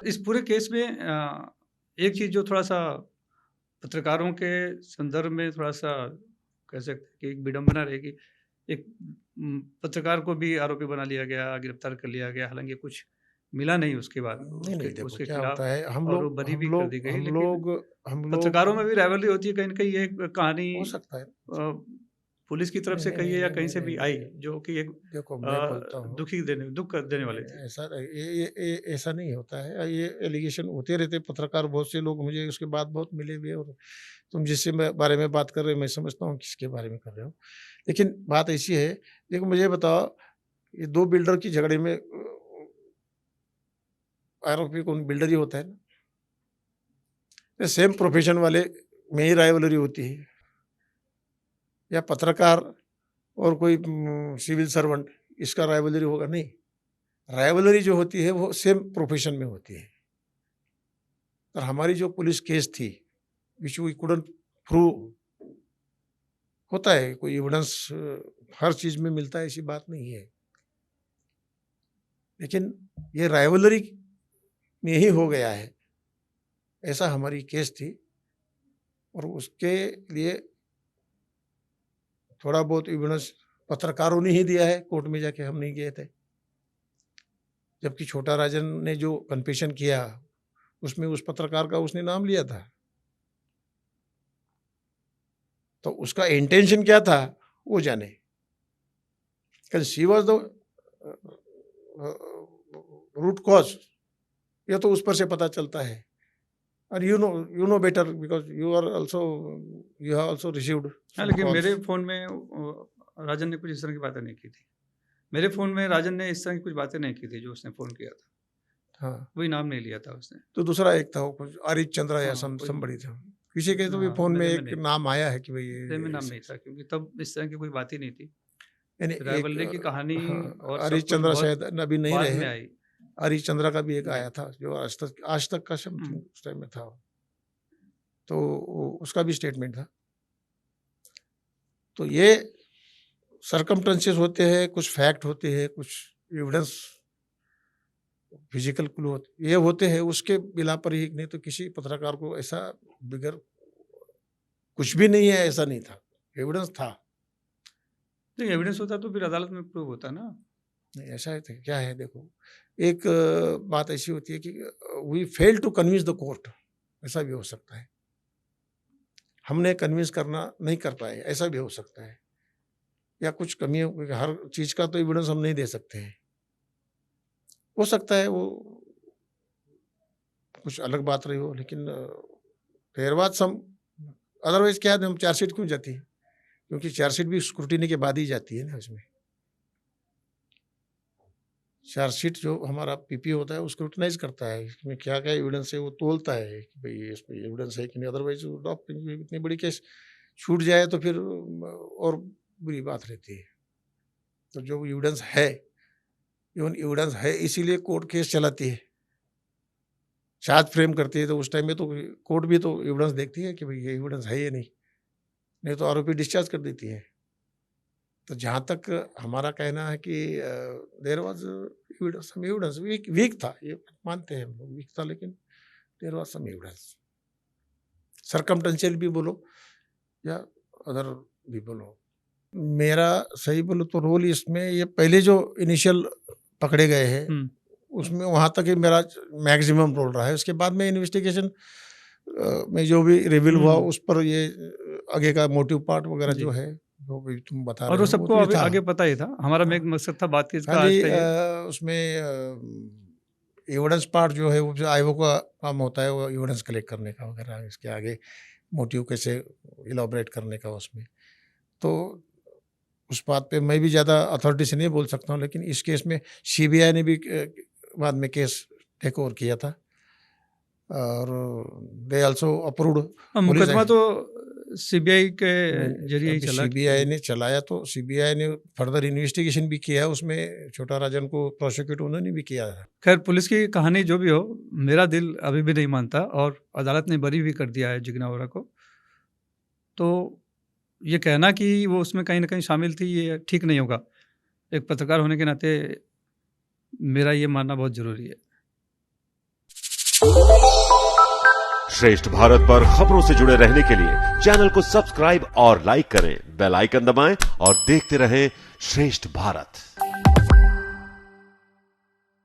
इस पूरे केस में एक चीज़ जो थोड़ा-सा पत्रकारों के संदर्भ में थोड़ा-सा कह सकते हैं कि एक विडंबना रहेगी। एक पत्रकार को भी आरोपी बना लिया गया, गिरफ्तार कर लिया गया, हालाँकि कुछ मिला नहीं उसके बाद नहीं, नहीं, देखो उसके क्या खिलाफ होता है, और वो बरी भी कर दी गई। लेकिन हम पत्रकारों लोग में भी राइवलरी होती है, कहीं न कहीं ये कहानी हो सकता है। अ, पुलिस की तरफ नहीं, से नहीं, कहिए नहीं, या नहीं, कहीं नहीं, से नहीं, भी आई, नहीं। जो कि एक देखो मैं बोलता हूँ, दुःख देने वाली नहीं थी। ऐसा ये ऐसा नहीं होता है। ये एलिगेशन होते रहते हैं, पत्रकार बहुत से लोग मुझे उसके बाद बहुत मिले भी हैं और तुम जिससे बारे में बात कर रहे हो मैं समझता हूँ किसके बारे में कर रहे हो। लेकिन बात ऐसी है, देखो मुझे बताओ, ये 2 बिल्डर की झगड़े में आरोपी कौन? बिल्डर ही होता है ना। ये सेम प्रोफेशन वाले में ही राइवलरी होती है, या पत्रकार और कोई सिविल सर्वेंट, इसका राइवलरी होगा? नहीं। राइवलरी जो होती है वो सेम प्रोफेशन में होती है। और हमारी जो पुलिस केस थी, व्हिच वी कुडन्ट प्रूव, होता है कोई एविडेंस हर चीज में मिलता है, ऐसी बात नहीं है। लेकिन ये राइवलरी में ही हो गया है, ऐसा हमारी केस थी। और उसके लिए थोड़ा बहुत एविडेंस पत्रकारों ने ही दिया है, कोर्ट में जाके हम नहीं गए थे। जबकि छोटा राजन ने जो कन्फेशन किया, उसमें उस पत्रकार का उसने नाम लिया था। तो उसका इंटेंशन क्या था वो जाने, because she was the root cause, ये तो उस पर से पता चलता है। और you know better because you have also received हाँ, सम लेकिन मेरे कॉल्स। फ़ोन में राजन ने कुछ इस तरह की बातें नहीं की थी। मेरे फ़ोन में राजन ने इस तरह की कुछ बातें नहीं की थी, जो उसने फ़ोन किया था। हाँ, कोई नाम नहीं लिया था उसने। तो दूसरा एक था वो कुछ आरिफ चंद्रा या हाँ, कोई समबड़ी था। किसी के तो भी हाँ, फोन में मेरे में एक नहीं था। नाम आया है कि भाई मेरे में ये नाम नहीं था, क्योंकि तब इस तरह की कोई बात ही नहीं थी। यानी एक राइवलरी की कहानी हाँ, और आरिफ सब कुछ चंद्रा बहुत शायद अभी नहीं बाद रहे। में आई। आरिफ चंद्रा का भी एक जी। आया था जो आज तक का हुँ। समथिंग उस टाइम में था। तो उसका भी स्टेटमेंट था। तो ये सर्कमस्टेंसेस होते हैं, कुछ फैक्ट होते हैं, कुछ एविडेंस, फिजिकल क्लू ये होते हैं, उसके बिना पर ही। नहीं तो किसी पत्रकार को ऐसा बिगर कुछ भी नहीं है ऐसा नहीं था, एविडेंस था। तो एविडेंस होता तो फिर अदालत में प्रूव होता ना। नहीं ऐसा है तो क्या है, देखो एक बात ऐसी होती है कि we fail to convince the court, ऐसा भी हो सकता है। हमने कन्विंस करना नहीं कर पाए, ऐसा भी हो सकता है। या कुछ कमियों, हर चीज का तो एविडेंस हम नहीं दे सकते हैं। हो सकता है वो कुछ अलग बात रही हो, लेकिन देयर वाज सम, अदरवाइज क्या है, हम चार्जशीट क्यों जाती है? क्योंकि चार्जशीट भी स्क्रूटिनी के बाद ही जाती है ना उसमें। चार्जशीट जो हमारा पीपी होता है वो स्क्रूटनाइज़ करता है, इसमें क्या-क्या एविडेंस है वो तौलता है कि भई इसमें एविडेंस है कि नहीं, अदरवाइज़ वो ड्रॉप, इतनी बड़ी केस छूट जाए तो फिर और बुरी बात रहती है। तो जो एविडेंस है, इवन एविडेंस है इसीलिए कोर्ट केस चलाती है, चार्ज फ्रेम करती है, तो उस टाइम में तो कोर्ट भी तो एविडेंस देखती है कि भई ये एविडेंस है या नहीं, नहीं तो आरोपी डिस्चार्ज कर देती है। तो जहाँ तक हमारा कहना है कि there was evidence, some evidence, weak weak था, ये मानते हैं हम लोग, वीक था, लेकिन there was some evidence. Circumstantial भी बोलो या अदर भी बोलो। मेरा सही बोलूँ तो रोल इसमें, ये पहले जो इनिशियल पकड़े गए हैं, हुँ। उसमें वहाँ तक ही मेरा मैक्सिमम रोल रहा है। उसके बाद में इन्वेस्टिगेशन में जो भी रिवील हुआ हुँ, उस पर ये आगे का मोटिव पार्ट वगैरह जो जी। है, जो भी तुम बता और रहे वो हो वो सबको तो ये अभी था। आगे पता ही था। हमारा हाँ, मेन मकसद था बातचीत का खाली आज का ये। उसमें एविडेंस पार्ट जो है वो जो आईओ का काम होता है, वो एविडेंस कलेक्ट करने का वगैरह, इसके आगे मोटिव कैसे इलॉबरेट करने का उसमें। तो उस बात पे मैं भी ज़्यादा अथॉरिटी से नहीं बोल सकता हूँ, लेकिन इस केस में सीबीआई ने भी बाद में केस टेक ओवर किया था और दे आल्सो अप्रूव्ड पुलिस। मुकदमा तो सीबीआई के नहीं, ज़रिए ही अभी चला। सीबीआई जी। ने चलाया तो सीबीआई ने फर्दर इन्वेस्टिगेशन भी किया है, उसमें छोटा राजन को प्रोसिक्यूट उन्होंने भी किया है। खैर, पुलिस की कहानी जो भी हो, मेरा दिल अभी भी नहीं मानता और अदालत ने बरी भी कर दिया है जिग्ना ओरा को। तो ये कहना कि वो उसमें कहीं न कहीं शामिल थी, ये ठीक नहीं होगा। एक पत्रकार होने के नाते मेरा ये मानना बहुत ज़रूरी है। श्रेष्ठ भारत पर खबरों से जुड़े रहने के लिए चैनल को सब्सक्राइब और लाइक करें, बेल आइकन दबाएं और देखते रहें श्रेष्ठ भारत।